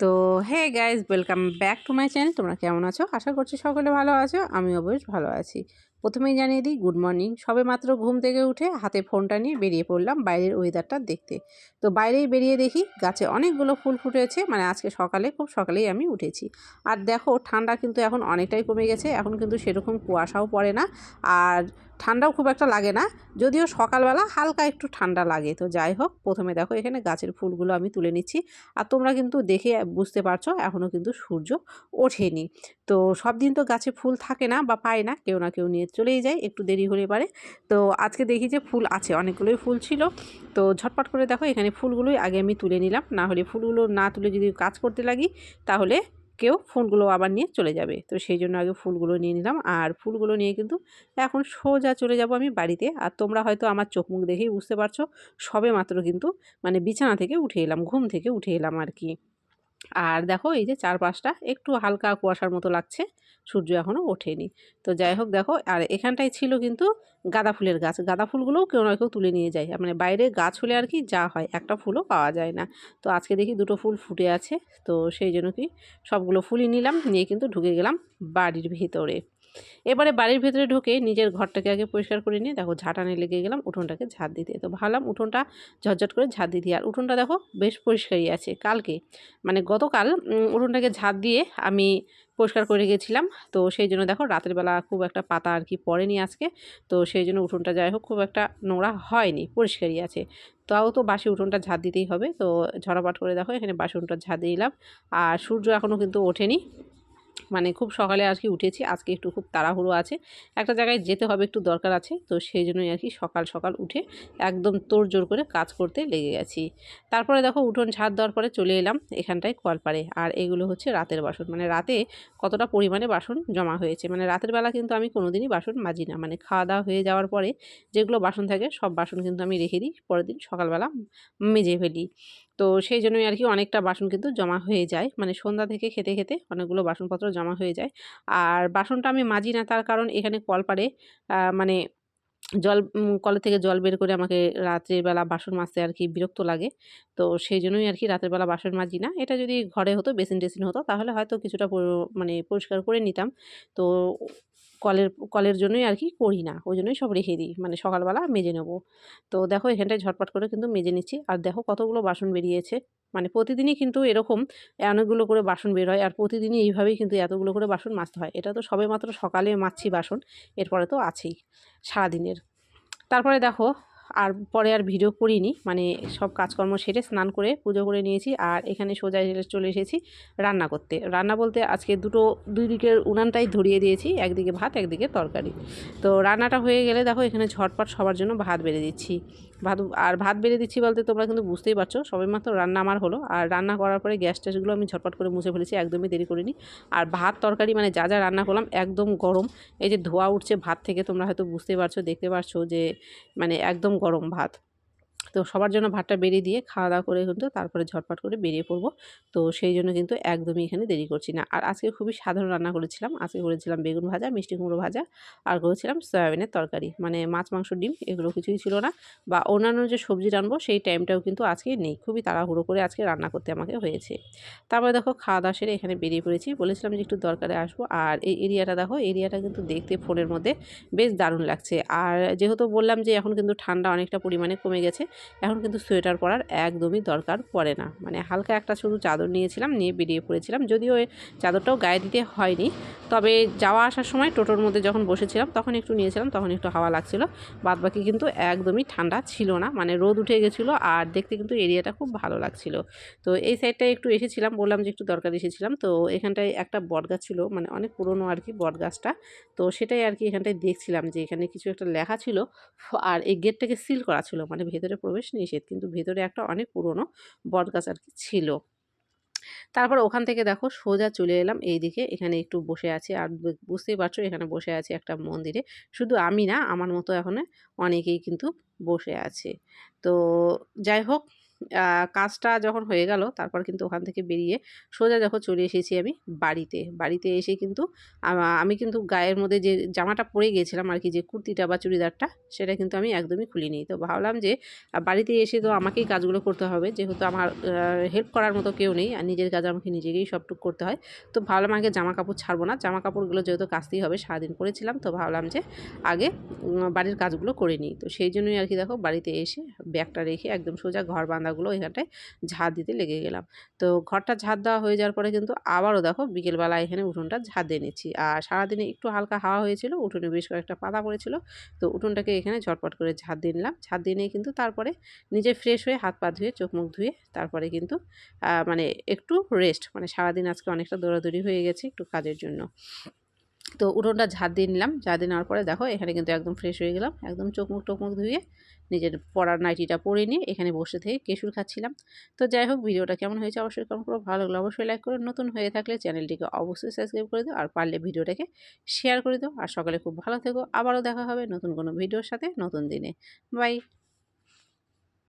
তো hey guys, welcome back to my channel. তোমরা কেমন আছো? আশা করছি সকলে ভালো আছো। আমিও বেশ ভালো আছি। প্রথমেই জানিয়ে দিই, গুড মর্নিং। সবেমাত্র ঘুম থেকে উঠে হাতে ফোনটা নিয়ে বেরিয়ে পড়লাম বাইরের ওয়েদারটা দেখতে। তো বাইরেই বেরিয়ে দেখি গাছে অনেকগুলো ফুল ফুটেছে, মানে আজকে সকালে, খুব সকালেই আমি উঠেছি। আর দেখো, ঠান্ডা কিন্তু এখন অনেকটাই কমে গেছে। এখন কিন্তু সেরকম কুয়াশাও পড়ে না, আর ঠান্ডাও খুব একটা লাগে না। যদিও সকালবেলা হালকা একটু ঠান্ডা লাগে। তো যাই হোক, প্রথমে দেখো এখানে গাছের ফুলগুলো আমি তুলে নিচ্ছি। আর তোমরা কিন্তু দেখে বুঝতে পারছো এখনও কিন্তু সূর্য ওঠেনি। তো সব দিন তো গাছে ফুল থাকে না বা পায় না, কেউ না কেউ নিয়ে চলেই যায় একটু দেরি হলে পারে। তো আজকে দেখি যে ফুল আছে, অনেকগুলোই ফুল ছিল। তো ঝটপট করে দেখো এখানে ফুলগুলোই আগে আমি তুলে নিলাম, না হলে ফুলগুলো না তুলে যদি কাজ করতে লাগি তাহলে কেউ ফুলগুলো আবার নিয়ে চলে যাবে। তো সেই জন্য আগে ফুলগুলো নিয়ে নিলাম, আর ফুলগুলো নিয়ে কিন্তু এখন সোজা চলে যাব আমি বাড়িতে। আর তোমরা হয়তো আমার চোখ মুখ দেখেই বুঝতে পারছো, সবে মাত্র কিন্তু মানে বিছানা থেকে উঠে এলাম, ঘুম থেকে উঠে এলাম আর কি। আর দেখো এই যে চারপাশটা একটু হালকা কুয়াশার মতো লাগছে, সূর্য এখনও ওঠেনি। তো যাই হোক দেখো, আর এখানটায় ছিল কিন্তু গাঁদা ফুলের গাছ। গাঁদা ফুলগুলোও কেউ না কেউ তুলে নিয়ে যায়, মানে বাইরে গাছ হলে আর কি যা হয়, একটা ফুলও পাওয়া যায় না। তো আজকে দেখি দুটো ফুল ফুটে আছে, তো সেই জন্য কি সবগুলো ফুলই নিলাম, নিয়ে কিন্তু ঢুকে গেলাম বাড়ির ভিতরে। এবারে বাড়ির ভেতরে ঢুকে নিজের ঘরটাকে আগে পরিষ্কার করে নিয়ে দেখো ঝাঁটানে লেগে গেলাম উঠোনটাকে ঝাঁট দিতে। তো ভাবলাম উঠোনটা ঝটঝট করে ঝাঁট দিতে, আর উঠোনটা দেখো বেশ পরিষ্কারই আছে। কালকে মানে গতকাল উঠোনটাকে ঝাঁট দিয়ে আমি পরিষ্কার করে গেছিলাম। তো সেই জন্য দেখো রাতের বেলা খুব একটা পাতা আর কি পড়েনি আজকে। তো সেই জন্য উঠোনটা যাই হোক খুব একটা নোংরা হয়নি, পরিষ্কারই আছে। তাও তো বাসি উঠোনটা ঝাঁট দিতেই হবে। তো ঝরাপাট করে দেখো এখানে বাসি উঠোনটা ঝাঁট দিলাম। আর সূর্য এখনও কিন্তু ওঠেনি, মানে খুব সকালে আর কি উঠেছি। আজকে একটু খুব তাড়াহুড়ো আছে, একটা জায়গায় যেতে হবে, একটু দরকার আছে। তো সেই জন্যই আর কি সকাল সকাল উঠে একদম তোড়জোড় করে কাজ করতে লেগে গেছি। তারপরে দেখো উঠোন ঝাড় দেওয়ার পরে চলে এলাম এখানটায় কলপাড়ে। আর এগুলো হচ্ছে রাতের বাসন, মানে রাতে কতটা পরিমাণে বাসন জমা হয়েছে। মানে রাতের বেলা কিন্তু আমি কোনোদিনই বাসন মাজি না, মানে খাওয়া দাওয়া হয়ে যাওয়ার পরে যেগুলো বাসন থাকে সব বাসন কিন্তু আমি রেখে দিই, পরের দিন সকালবেলা মেজে ফেলি। তো সেই জন্যই আর কি অনেকটা বাসন কিন্তু জমা হয়ে যায়, মানে সন্ধ্যা থেকে খেতে খেতে অনেকগুলো বাসনপত্র জমা হয়ে যায়। আর বাসনটা আমি মাজি না, তার কারণ এখানে কলপাড়ে মানে জল কলের থেকে জল বের করে আমাকে রাত্রের বেলা বাসন মাজতে আর কি বিরক্ত লাগে। তো সেই জন্যই আর কি রাতের বেলা বাসন মাজি না। এটা যদি ঘরে হতো, বেসিন টেসিন হতো, তাহলে হয়তো কিছুটা মানে পরিষ্কার করে নিতাম। তো কলের জন্যই আর কি করি না, ওই জন্যই সব রেখে দিই, মানে সকালবেলা মেজে নেব। তো দেখো এখানটায় ঝটপট করে কিন্তু মেজে নিচ্ছি। আর দেখো কতগুলো বাসন বেরিয়েছে, মানে প্রতিদিনই কিন্তু এরকম অনেকগুলো করে বাসন বের হয়, আর প্রতিদিনই এইভাবেই কিন্তু এতগুলো করে বাসন মাজতে হয়। এটা তো সবেমাত্র সকালে মাজছি বাসন, এরপরে তো আছেই সারাদিনের। তারপরে দেখো আর পরে আর ভিডিও করিনি, মানে সব কাজকর্ম সেরে স্নান করে পুজো করে নিয়েছি। আর এখানে সোজা চলে এসেছি রান্না করতে। রান্না বলতে আজকে দুই দিকের উনানটাই ধরিয়ে দিয়েছি, একদিকে ভাত একদিকে তরকারি। তো রান্নাটা হয়ে গেলে দেখো এখানে ঝটপট সবার জন্য ভাত বেড়ে দিচ্ছি। ভাত বেড়ে দিচ্ছি বলতে তোমরা কিন্তু বুঝতেই পারছো, সবেমাত্র রান্না আমার হলো। আর রান্না করার পরে গ্যাস ট্যাসগুলো আমি ঝটপট করে মুছে ফেলেছি, একদমই দেরি করিনি। আর ভাত তরকারি মানে যা যা রান্না করলাম একদম গরম। এই যে ধোয়া উঠছে ভাত থেকে, তোমরা হয়তো বুঝতেই পারছো, দেখতে পারছো যে মানে একদম গরম ভাত। তো সবার জন্য ভাতটা বেরিয়ে দিয়ে খাওয়া দাওয়া করে কিন্তু তারপরে ঝটপট করে বেরিয়ে পড়বো। তো সেই জন্য কিন্তু একদমই এখানে দেরি করছি না। আর আজকে খুবই সাধারণ রান্না করেছিলাম। আজকে করেছিলাম বেগুন ভাজা, মিষ্টি কুমড়ো ভাজা, আর করেছিলাম সয়াবিনের তরকারি। মানে মাছ মাংস ডিম এগুলো কিছুই ছিল না, বা অন্যান্য যে সবজি রান্নবো সেই টাইমটাও কিন্তু আজকে নেই। খুবই তাড়াহুড়ো করে আজকে রান্না করতে আমাকে হয়েছে। তারপরে দেখো খাওয়া দাওয়া সেরে এখানে বেরিয়ে পড়েছি, বলেছিলাম যে একটু দরকারে আসবো। আর এই এরিয়াটা দেখো, এরিয়াটা কিন্তু দেখতে ফোনের মধ্যে বেশ দারুণ লাগছে। আর যেহেতু বললাম যে এখন কিন্তু ঠান্ডা অনেকটা পরিমাণে কমে গেছে, এখন কিন্তু সোয়েটার পরার একদমই দরকার পড়ে না। মানে হালকা একটা শুধু চাদর নিয়েছিলাম, নিয়ে বেরিয়ে পড়েছিলাম। যদিও ওই চাদরটাও গায়ে দিতে হয়নি, তবে যাওয়া আসার সময় টোটোর মধ্যে যখন বসেছিলাম তখন একটু নিয়েছিলাম, তখন একটু হাওয়া লাগছিল। বাদবাকি কিন্তু একদমই ঠান্ডা ছিল না, মানে রোদ উঠে গেছিলো। আর দেখতে কিন্তু এরিয়াটা খুব ভালো লাগছিল। তো এই সাইডটায় একটু এসেছিলাম, বললাম যে একটু দরকার এসেছিলাম। তো এখানটায় একটা বটগাছ ছিল, মানে অনেক পুরনো আর কি বটগাছটা। তো সেটাই আর কি এখানটায় দেখছিলাম যে এখানে কিছু একটা লেখা ছিল। আর এই গেটটাকে সিল করা ছিল, মানে ভেতরে প্রবেশ নিষেধ, কিন্তু ভেতরে একটা অনেক পুরনো বটগাছ আর কি ছিল। তারপর ওখান থেকে দেখো সোজা চলে এলাম এইদিকে, এখানে একটু বসে আছি। আর বুঝতেই পারছো এখানে বসে আছি একটা মন্দিরে। শুধু আমি না, আমার মতো এখানে অনেকেই কিন্তু বসে আছে। তো যাই হোক, কাজটা যখন হয়ে গেল তারপর কিন্তু ওখান থেকে বেরিয়ে সোজা যখন চলে এসেছি আমি বাড়িতে এসে কিন্তু আমি কিন্তু গায়ের মধ্যে যে জামাটা পরে গিয়েছিলাম আর কি, যে কুর্তিটা বা চুড়িদারটা, সেটা কিন্তু আমি একদমই খুলিনি। তো ভাবলাম যে বাড়িতে এসে তো আমাকেই কাজগুলো করতে হবে, যেহেতু আমার হেল্প করার মতো কেউ নেই আর নিজের কাজ আমাকে নিজেকেই সবটুকু করতে হয়। তো ভাবলাম আগে জামা কাপড় ছাড়বো না, জামা কাপড়গুলো যেহেতু কাচতেই হবে, সারাদিন পরেছিলাম, তো ভাবলাম যে আগে বাড়ির কাজগুলো করে নিই। তো সেই জন্যই আর কি দেখো বাড়িতে এসে ব্যাগটা রেখে একদম সোজা ঘর বাঁধাগুলো এখানটায় ঝাড় দিতে লেগে গেলাম। তো ঘরটা ঝাড় দেওয়া হয়ে যাওয়ার পরে কিন্তু আবারও দেখো বিকেলবেলা এখানে উঠোনটা ঝাড় দিয়ে নিচ্ছি। আর সারাদিনে একটু হালকা হাওয়া হয়েছিল, উঠোনে বেশ কয়েকটা পাতা পড়েছিল, তো উঠোনটাকে এখানে ঝটপট করে ঝাড় দিয়ে নিলাম। ঝাড় দিয়ে নিয়ে কিন্তু তারপরে নিজে ফ্রেশ হয়ে হাত পা ধুয়ে চোখ মুখ ধুয়ে তারপরে কিন্তু মানে একটু রেস্ট, মানে সারাদিন আজকে অনেকটা দৌড়াদৌড়ি হয়ে গেছে একটু কাজের জন্য। তো উঠোনটা ঝাড় দিয়ে নিলাম, ঝাড় দিয়ে নেওয়ার পরে দেখো এখানে কিন্তু একদম ফ্রেশ হয়ে গেলাম, একদম চোখ মুখ টোক মুখ ধুয়ে নিজের পরার নাইটিটা পরে নিয়ে এখানে বসে থেকে কেশর খাচ্ছিলাম। তো যাই হোক, ভিডিওটা কেমন হয়েছে অবশ্যই কমেন্ট করো, ভালো লাগলে অবশ্যই লাইক করো, নতুন হয়ে থাকলে চ্যানেলটিকে অবশ্যই সাবস্ক্রাইব করে দিও, আর পারলে ভিডিওটাকে শেয়ার করে দিও। আর সকালে খুব ভালো থেকো, আবারও দেখা হবে নতুন কোনো ভিডিওর সাথে নতুন দিনে। বাই।